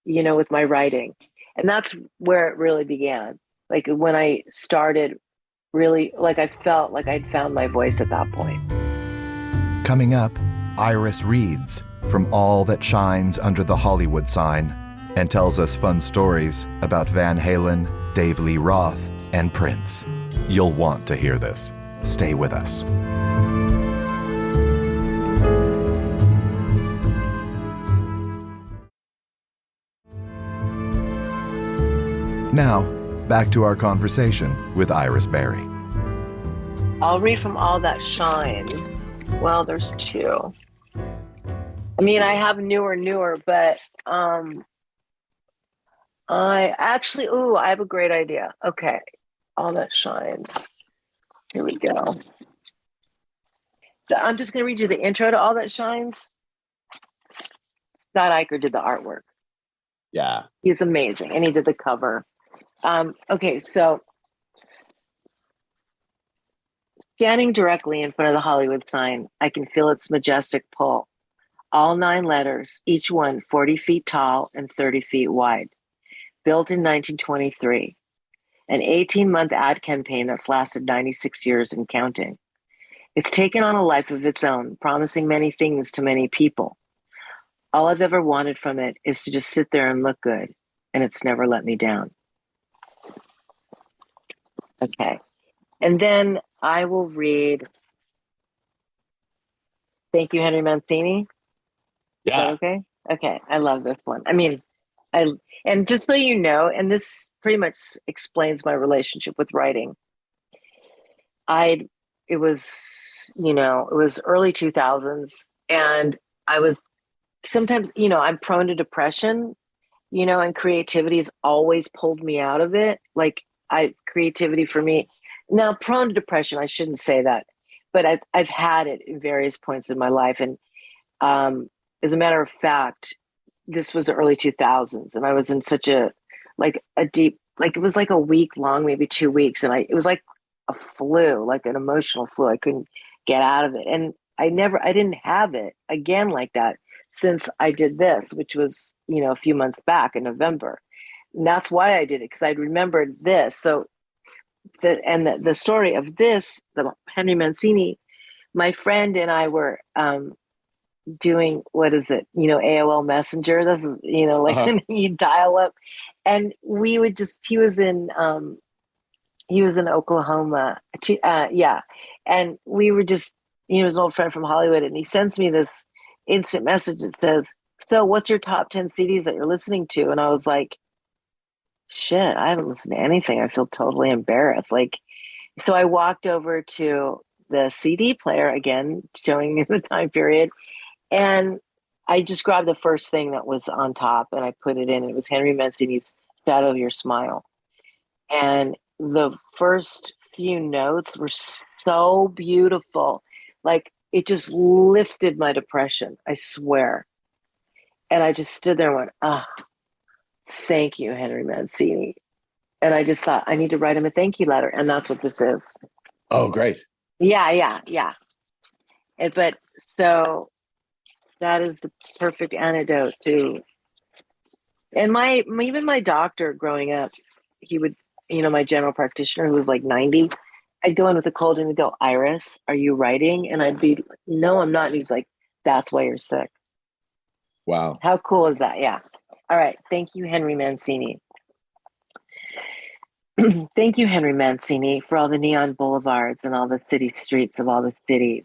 with my writing. And that's where it really began. When I started really, I felt like I'd found my voice at that point. Coming up, Iris reads from All That Shines Under the Hollywood Sign and tells us fun stories about Van Halen, Dave Lee Roth, and Prince. You'll want to hear this. Stay with us. Now, back to our conversation with Iris Berry. I'll read from All That Shines. Well, there's two. I mean, I have newer, but I have a great idea. Okay. All That Shines. Here we go. So I'm just going to read you the intro to All That Shines. Scott Eicher did the artwork. Yeah. He's amazing. And he did the cover. Okay, so standing directly in front of the Hollywood sign, I can feel its majestic pull. All 9 letters, each one 40 feet tall and 30 feet wide. Built in 1923. An 18-month ad campaign that's lasted 96 years and counting. It's taken on a life of its own, promising many things to many people. All I've ever wanted from it is to just sit there and look good, and it's never let me down. Okay. And then I will read Thank You, Henry Mancini. Is that okay? Okay. I love this one. I mean, and just so you know, and this pretty much explains my relationship with writing. It was, it was early 2000s, and I was sometimes, I'm prone to depression, and creativity has always pulled me out of it. Like creativity for me now, prone to depression, I shouldn't say that, but I've had it in various points in my life. And as a matter of fact, this was the early 2000s, and I was in such a deep, it was like a week long, maybe 2 weeks. And it was like a flu, like an emotional flu. I couldn't get out of it. And I didn't have it again like that since I did this, which was, a few months back in November. And that's why I did it, because I'd remembered this. So the story of this, the Henry Mancini, my friend and I were doing, what is it, AOL Messenger. This is, you dial up, and we would just, he was in Oklahoma. And we were just, his old friend from Hollywood, and he sends me this instant message that says, so what's your top 10 CDs that you're listening to? And I was like, shit, I haven't listened to anything. I feel totally embarrassed. So I walked over to the CD player again, showing me the time period. And I just grabbed the first thing that was on top and I put it in. It was Henry Mancini's Shadow of Your Smile. And the first few notes were so beautiful. It just lifted my depression, I swear. And I just stood there and went, thank you, Henry Mancini. And I just thought, I need to write him a thank you letter. And that's what this is. Oh, great. Yeah. But so that is the perfect antidote to, and even my doctor growing up, he would, my general practitioner who was like 90, I'd go in with a cold and he'd go, Iris, are you writing? And I'd be, no, I'm not. And he's like, that's why you're sick. Wow. How cool is that? Yeah. All right. Thank you, Henry Mancini. Thank you, Henry Mancini, for all the neon boulevards and all the city streets of all the cities,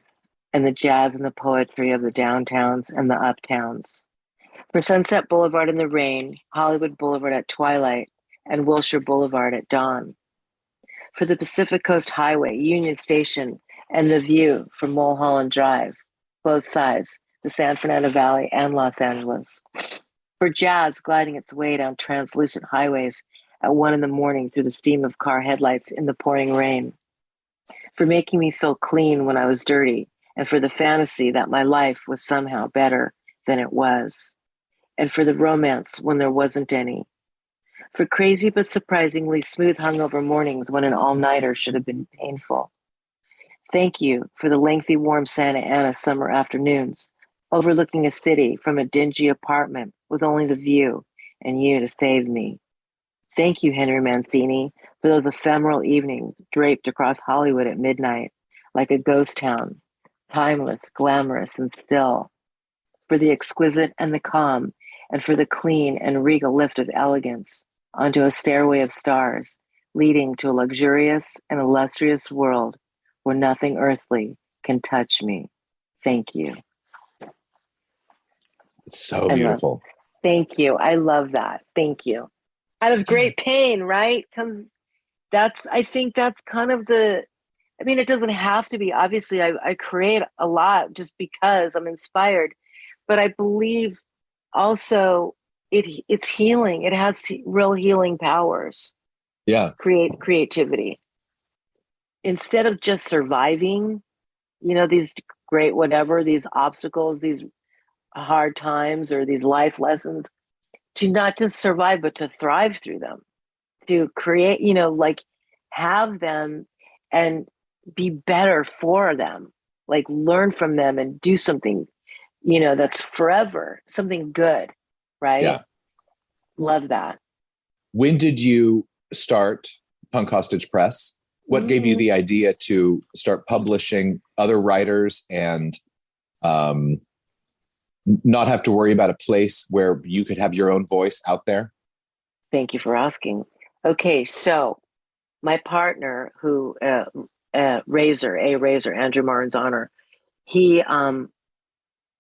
and the jazz and the poetry of the downtowns and the uptowns. For Sunset Boulevard in the rain, Hollywood Boulevard at twilight, and Wilshire Boulevard at dawn. For the Pacific Coast Highway, Union Station, and the view from Mulholland Drive, both sides, the San Fernando Valley and Los Angeles. For jazz gliding its way down translucent highways at 1 a.m. through the steam of car headlights in the pouring rain. For making me feel clean when I was dirty, and for the fantasy that my life was somehow better than it was. And for the romance when there wasn't any. For crazy but surprisingly smooth hungover mornings when an all-nighter should have been painful. Thank you for the lengthy warm Santa Ana summer afternoons, overlooking a city from a dingy apartment with only the view and you to save me. Thank you, Henry Mancini, for those ephemeral evenings draped across Hollywood at midnight, like a ghost town, timeless, glamorous, and still. For the exquisite and the calm, and for the clean and regal lift of elegance onto a stairway of stars, leading to a luxurious and illustrious world where nothing earthly can touch me. Thank you. It's so beautiful. Thank you. I love that. Thank you. Out of great pain, right? I think that's kind of it doesn't have to be. Obviously, I create a lot just because I'm inspired, but I believe also it's healing. It has real healing powers. Yeah. Creativity. Instead of just surviving, these great, whatever, these obstacles, these hard times or these life lessons, to not just survive, but to thrive through them, to create, have them and be better for them, learn from them and do something, that's forever, something good. Right. Yeah. Love that. When did you start Punk Hostage Press? What gave you the idea to start publishing other writers and, not have to worry about a place where you could have your own voice out there? Thank you for asking. Okay, so my partner, who Razor, Andrew Martin's honor. He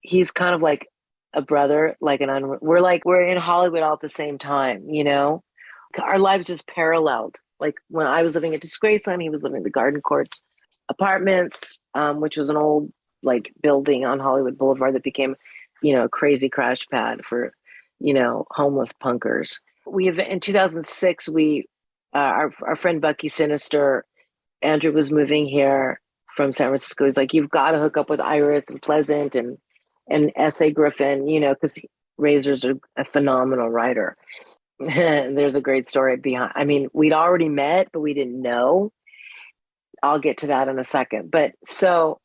he's kind of like a brother, like we're in Hollywood all at the same time, you know. Our lives just paralleled. Like when I was living at Disgraceland, he was living at the Garden Courts Apartments, which was an old like building on Hollywood Boulevard that became, you know, a crazy crash pad for, you know, homeless punkers. We have in 2006, our friend Bucky Sinister, Andrew was moving here from San Francisco. He's like, you've got to hook up with Iris and Pleasant and S.A. Griffin, you know, because Razor's a phenomenal writer. There's a great story behind. I mean, we'd already met, but we didn't know. I'll get to that in a second. But so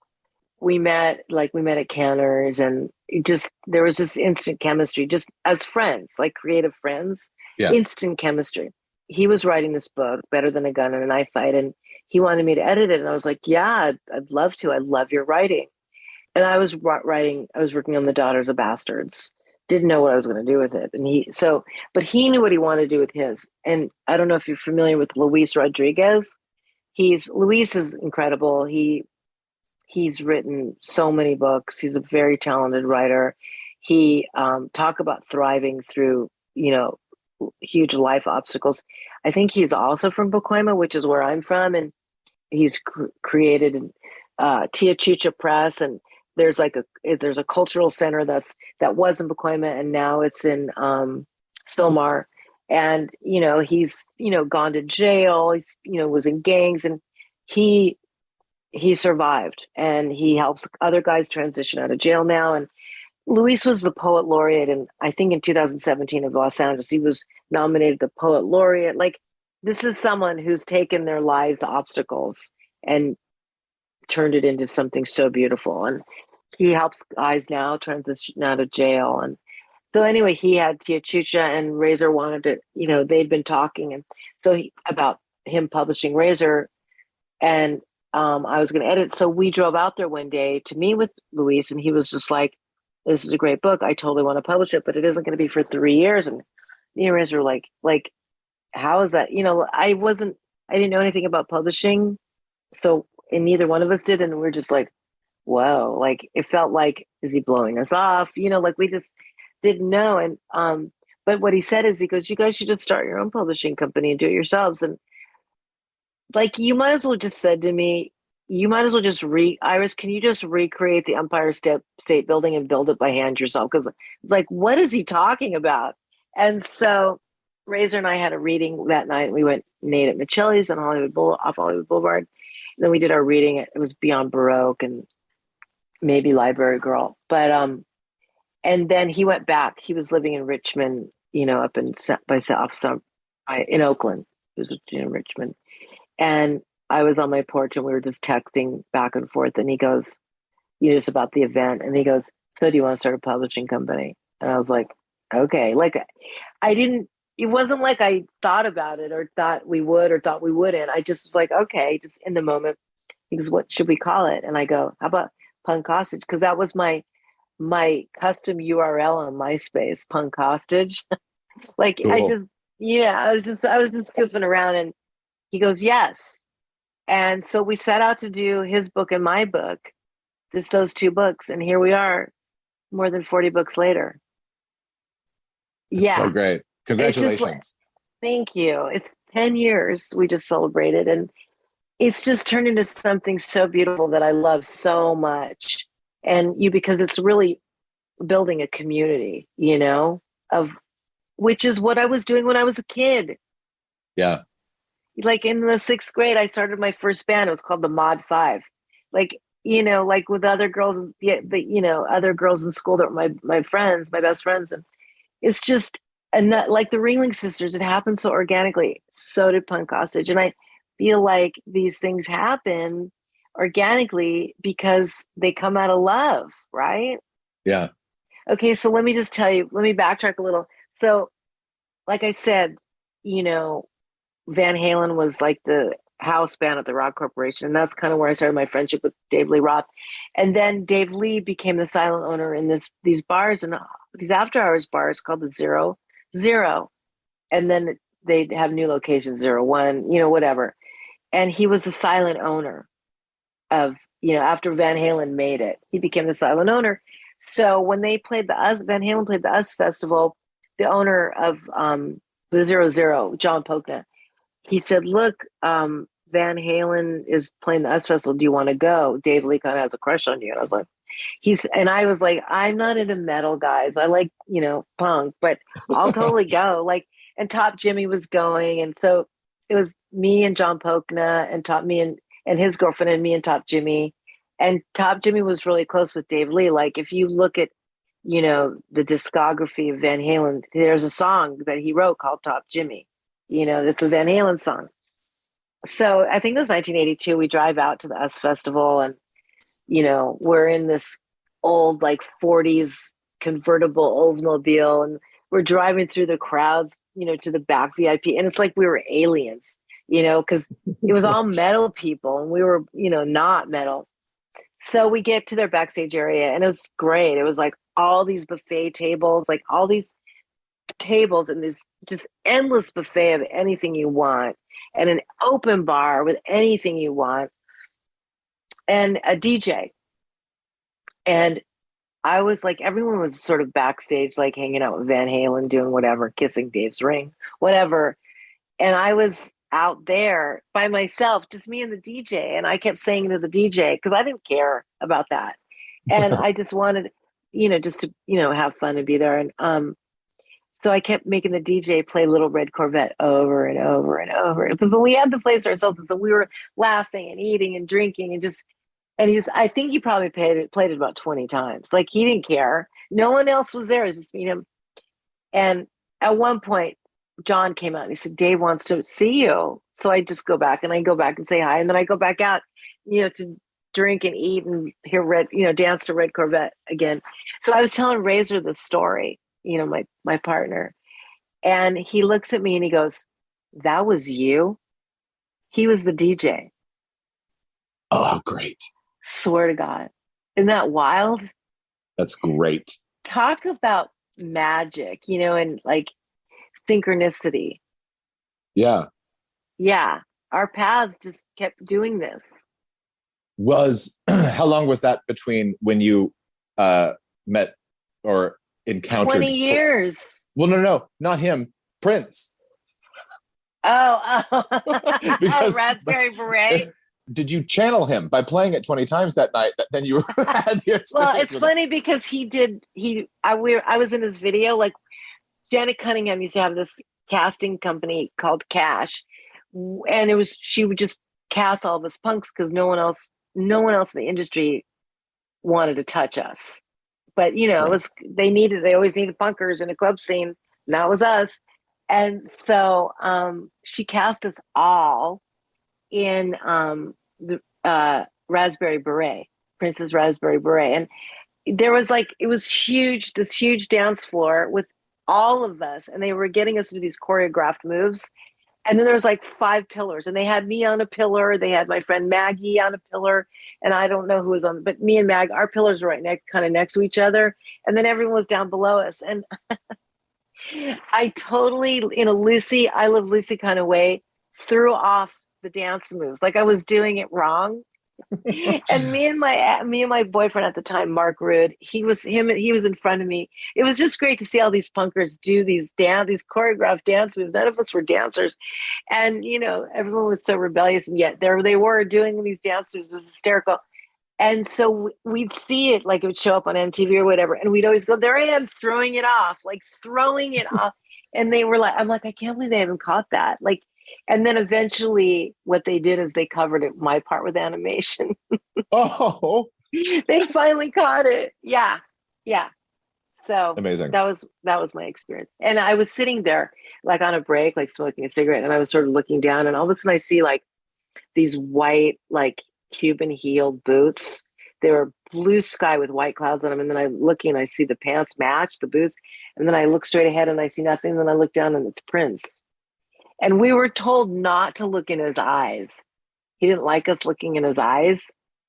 we met at Canner's, and there was just instant chemistry, just as friends, like creative friends. Yeah. Instant chemistry. He was writing this book, Better Than a Gun and a Knife Fight, and he wanted me to edit it. And I was like, yeah, I'd love to. I love your writing. And I was working on The Daughters of Bastards. Didn't know what I was going to do with it. But he knew what he wanted to do with his. And I don't know if you're familiar with Luis Rodriguez. Luis is incredible. He's written so many books. He's a very talented writer. He talk about thriving through, you know, huge life obstacles. I think he's also from Pacoima, which is where I'm from, and he's created Tia Chicha Press, and there's a cultural center that was in Pacoima, and now it's in Sylmar. And you know, he's, you know, gone to jail. He's, you know, was in gangs, and he survived, and he helps other guys transition out of jail now. And Luis was the poet laureate, and I think in 2017 of Los Angeles, he was nominated the poet laureate. Like, this is someone who's taken their lives obstacles and turned it into something so beautiful. And he helps guys now transition out of jail. And so anyway, he had Tia Chucha, and Razor wanted to, you know, they'd been talking, and so about him publishing Razor, and I was going to edit. So we drove out there one day to meet with Luis, and he was just like, this is a great book. I totally want to publish it, but it isn't going to be for 3 years. And me and Razor were like, how is that? You know, I didn't know anything about publishing. So, and neither one of us did. And we're just like, whoa, like it felt like, is he blowing us off? You know, like we just didn't know. And, but what he said is, he goes, you guys should just start your own publishing company and do it yourselves. And like, you might as well just said to me, you might as well just Iris, can you just recreate the Empire State Building and build it by hand yourself? Because it's like, what is he talking about? And so Razor and I had a reading that night. We went and ate at Michelli's on off Hollywood Boulevard. And then we did our reading. It was Beyond Baroque and maybe Library Girl. But and then he went back. He was living in Richmond, you know, up in Oakland. He was in Richmond. And I was on my porch, and we were just texting back and forth. And he goes, you know, it's about the event. And he goes, so do you want to start a publishing company? And I was like, okay. Like, it wasn't like I thought about it or thought we would or thought we wouldn't. I just was like, okay, just in the moment. He goes, what should we call it? And I go, how about Punk Hostage? Because that was my custom URL on MySpace, Punk Hostage. Like, cool. I was just goofing around, and he goes, yes. And so we set out to do his book and my book, just those two books. And here we are, more than 40 books later. That's so great. Congratulations. Thank you. It's 10 years we just celebrated. And it's just turned into something so beautiful that I love so much. And because it's really building a community, you know, which is what I was doing when I was a kid. Yeah. Like in the 6th grade, I started my first band. It was called the Mod 5. Like, you know, like with other girls, other girls in school that were my friends, my best friends. And it's just like the Ringling Sisters, it happened so organically. So did Punk Hostage. And I feel like these things happen organically because they come out of love, right? Yeah. Okay, so let me just tell you, let me backtrack a little. So, like I said, you know, Van Halen was like the house band at the Rock Corporation. And that's kind of where I started my friendship with Dave Lee Roth. And then Dave Lee became the silent owner in these bars and these after hours bars called the Zero. And then they'd have new locations, 01, you know, whatever. And he was the silent owner. of, after Van Halen made it, he became the silent owner. So when they played Van Halen played the US Festival, the owner of the 00, John Pokna, he said, look, Van Halen is playing the US Festival. Do you want to go? Dave Lee kind of has a crush on you. And I was like, I'm not into metal, guys. I like, punk, but I'll totally go. Like, and Top Jimmy was going. And so it was me and John Pokna and me and his girlfriend and me and Top Jimmy. And Top Jimmy was really close with Dave Lee. Like, if you look at, the discography of Van Halen, there's a song that he wrote called Top Jimmy. It's a Van Halen song. So I think it was 1982. We drive out to the US Festival, and we're in this old, like, 40s convertible Oldsmobile, and we're driving through the crowds, to the back VIP. And it's like we were aliens, because it was all metal people and we were, not metal. So we get to their backstage area, and it was great. It was like all these buffet tables, like all these tables, and this just endless buffet of anything you want, and an open bar with anything you want, and a DJ. And I was like, everyone was sort of backstage, like hanging out with Van Halen, doing whatever, kissing Dave's ring, whatever. And I was out there by myself, just me and the DJ. And I kept saying to the DJ, because I didn't care about that. And I just wanted, just to, have fun and be there. And so I kept making the DJ play Little Red Corvette over and over and over. But we had the place to ourselves, and so we were laughing and eating and drinking and just. And I think he probably played it about 20 times. Like, he didn't care. No one else was there. It was just me and him. And at one point, John came out and he said, Dave wants to see you. So I just go back and say hi. And then I go back out, to drink and eat and hear dance to Red Corvette again. So I was telling Razor the story, my partner. And he looks at me and he goes, that was you? He was the DJ. Oh, great. Swear to God. Isn't that wild? That's great. Talk about magic, and like synchronicity. Yeah. Yeah. Our paths just kept doing this. How long was that between when you met or encountered? 20 years. Well, no, not him. Prince. Oh. Because Raspberry Beret. Did you channel him by playing it 20 times that night? Then you had the experience. Well, it's funny because I was in his video. Like, Janet Cunningham used to have this casting company called Cash, and she would just cast all of us punks because no one else in the industry wanted to touch us. But right. They always needed punkers in a club scene, and that was us. And so she cast us all in the Raspberry Beret, Prince's Raspberry Beret. And there was it was huge, this huge dance floor with all of us, and they were getting us to do these choreographed moves. And then there was 5 pillars, and they had me on a pillar. They had my friend Maggie on a pillar, and I don't know who was on, but me and Mag, our pillars were right kind of next to each other. And then everyone was down below us. And I totally, in a I Love Lucy kind of way, threw off the dance moves. Like, I was doing it wrong. And me and my boyfriend at the time, Mark Rude, he was in front of me. It was just great to see all these punkers do these choreographed dance moves. None of us were dancers. And, everyone was so rebellious, and yet there they were doing these dance moves. It was hysterical. And so we'd see it, like it would show up on MTV or whatever. And we'd always go, there I am, throwing it off. And they were like, I'm like, I can't believe they haven't caught that. And then eventually what they did is they covered it, my part, with animation. Oh, they finally caught it. Yeah. Yeah. So amazing. That was my experience. And I was sitting there on a break, smoking a cigarette. And I was sort of looking down, and all of a sudden I see these white, Cuban heel boots. They were blue sky with white clouds on them. And then I look and I see the pants match the boots. And then I look straight ahead and I see nothing. And then I look down and it's Prince. And we were told not to look in his eyes. He didn't like us looking in his eyes.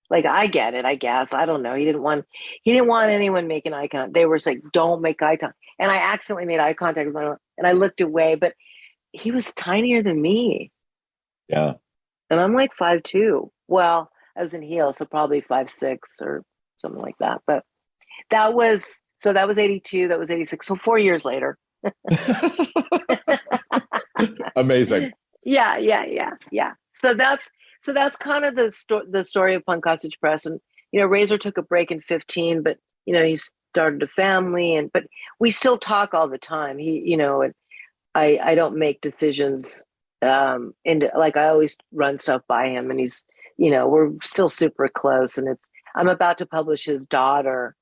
I get it, I guess. I don't know. He didn't want anyone making eye contact. They were saying, don't make eye contact. And I accidentally made eye contact with him, and I looked away, but he was tinier than me. Yeah. And I'm 5'2". Well, I was in heels, so probably 5'6" or something like that. But that was 82, that was 86. So 4 years later. Amazing. Yeah. So that's kind of the story of Punk Hostage Press. And, Razor took a break in 15, but, he started a family, but we still talk all the time. And I don't make decisions, I always run stuff by him, and he's, we're still super close. And I'm about to publish his daughter,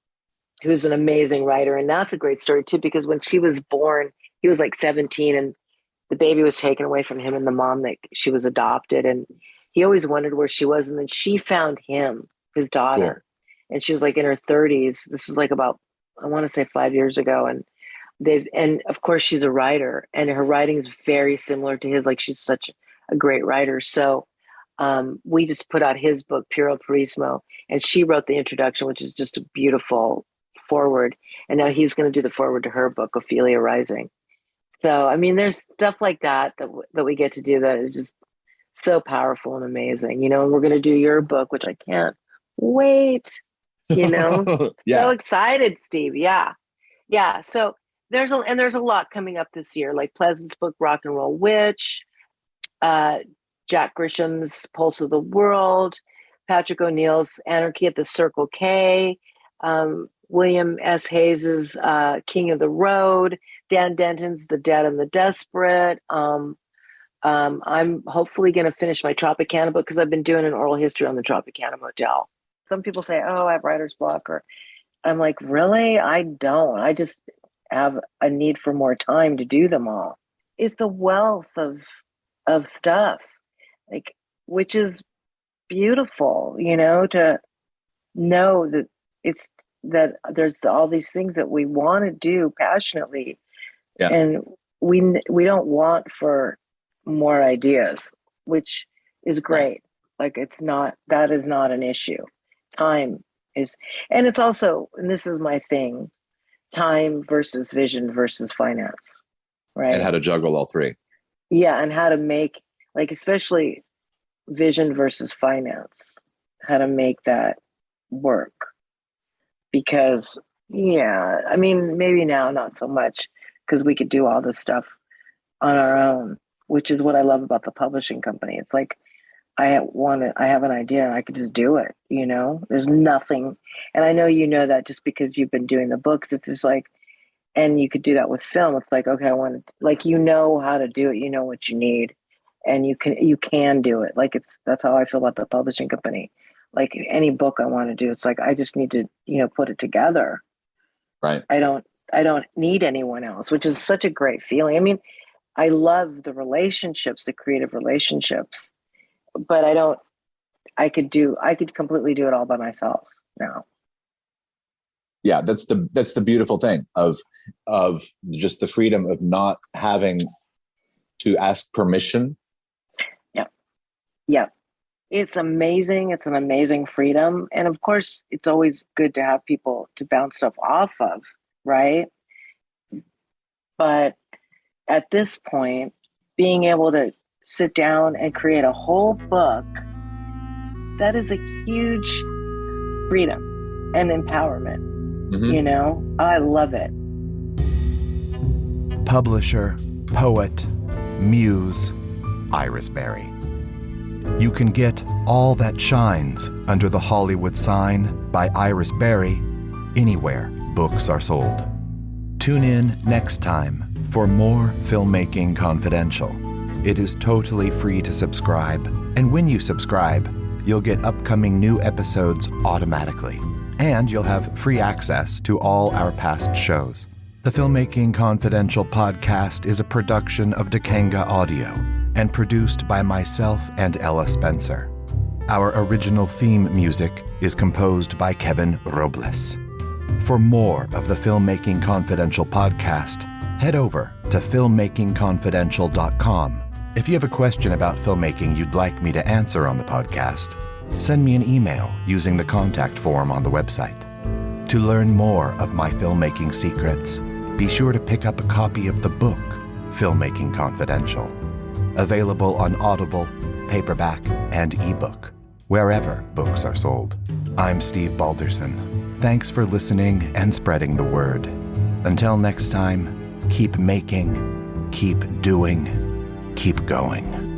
who's an amazing writer. And that's a great story too, because when she was born, he was like 17, and the baby was taken away from him and the mom that she was adopted. And he always wondered where she was. And then she found him, his daughter. Cool. And she was like in her 30s. This was like about, I want to say 5 years ago. And of course she's a writer, and her writing is very similar to his. Like, she's such a great writer. So we just put out his book, Puro Purismo, and she wrote the introduction, which is just a beautiful forward. And now he's going to do the forward to her book, Ophelia Rising. So, I mean, there's stuff like that we get to do that is just so powerful and amazing, and we're going to do your book, which I can't wait, Yeah. So excited, Steve. Yeah. So there's a lot coming up this year, like Pleasant's book, Rock and Roll Witch, Jack Grisham's Pulse of the World, Patrick O'Neill's Anarchy at the Circle K, William S. Hayes's King of the Road, Dan Denton's The Dead and the Desperate. I'm hopefully going to finish my Tropicana book, because I've been doing an oral history on the Tropicana Motel. Some people say, oh, I have writer's block, or I'm like, really? I don't. I just have a need for more time to do them all. It's a wealth of stuff, like, which is beautiful, to know that there's all these things that we want to do passionately. Yeah. And we don't want for more ideas, which is great. Right. Like, that is not an issue. Time is, and it's also, and this is my thing, time versus vision versus finance, right? And how to juggle all three. Yeah. And how to make, like, especially vision versus finance, how to make that work. Because, I mean, maybe now not so much, because we could do all this stuff on our own, which is what I love about the publishing company. It's like, I have an idea and I could just do it, there's nothing. And I know that just because you've been doing the books, it's just like, and you could do that with film. It's like, okay, I want to, like, how to do it, what you need, and you can do it. Like, that's how I feel about the publishing company. Like, any book I want to do, it's like, I just need to, put it together. Right. I don't need anyone else, which is such a great feeling. I mean, I love the relationships, the creative relationships, but I could completely do it all by myself now. Yeah. That's the beautiful thing of just the freedom of not having to ask permission. Yeah. It's amazing. It's an amazing freedom. And of course, it's always good to have people to bounce stuff off of, right? But at this point, being able to sit down and create a whole book, that is a huge freedom and empowerment. Mm-hmm. I love it. Publisher, poet, muse, Iris Berry. You can get All That Shines Under the Hollywood Sign by Iris Berry anywhere books are sold. Tune in next time for more Filmmaking Confidential. It is totally free to subscribe, and when you subscribe, you'll get upcoming new episodes automatically, and you'll have free access to all our past shows. The Filmmaking Confidential podcast is a production of Dekanga Audio and produced by myself and Ella Spencer. Our original theme music is composed by Kevin Robles. For more of the Filmmaking Confidential podcast, head over to filmmakingconfidential.com. If you have a question about filmmaking you'd like me to answer on the podcast, send me an email using the contact form on the website. To learn more of my filmmaking secrets, be sure to pick up a copy of the book, Filmmaking Confidential, available on Audible, paperback, and ebook. wherever books are sold. I'm Steve Balderson. Thanks for listening and spreading the word. Until next time, keep making, keep doing, keep going.